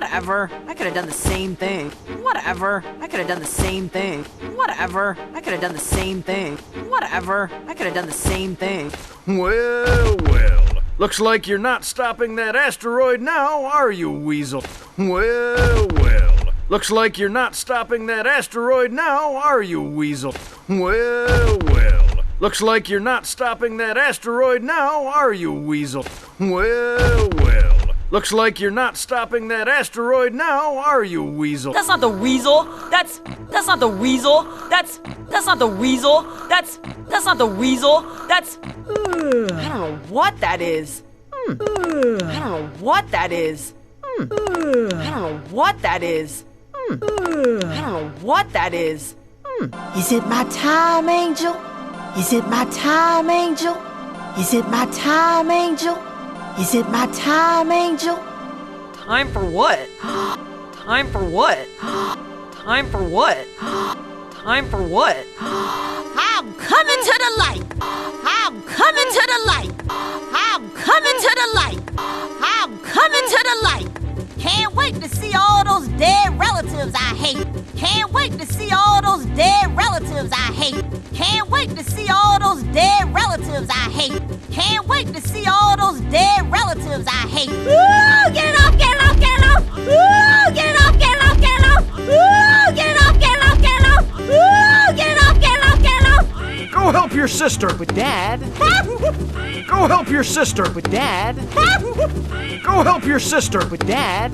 Whatever, I could have done the same thing. Whatever, I could have done the same thing. Whatever, I could have done the same thing. Whatever, I could have done the same thing. Well, well. Looks like you're not stopping that asteroid now, are you, Weasel? Well, well. Looks like you're not stopping that asteroid now, are you, Weasel? Well, well. Looks like you're not stopping that asteroid now, are you, Weasel? Well, well. Looks like you're not stopping that asteroid now, are you, Weasel? That's not the weasel. That's not the weasel. That's not the weasel. That's not the weasel. That's I don't know what that is. I don't know what that is. I don't know what that is. I don't know what that is. Is it my time, angel? Is it my time, angel? Is it my time, angel? Is it my time, angel? Time for what? Time for what? Time for what? Time for what? I'm coming to the light. I'm coming to the light. I'm coming to the light. I'm coming to the light. Can't wait to see all those dead relatives I hate. Can't wait to see all those dead relatives I hate. Can't wait to see all those dead relatives I hate. Can't wait to see all those dead relatives I hate. Ooh, get it off, get it off, get it off. Ooh, get it off, get it off, get it off. Ooh, get it off, get it off, get it off. Ooh, get it off, get it off, get it off. Go help your sister. With Dad. Go help your sister. With Dad. Go help your sister. With Dad.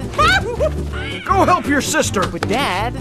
Go help your sister. With Dad.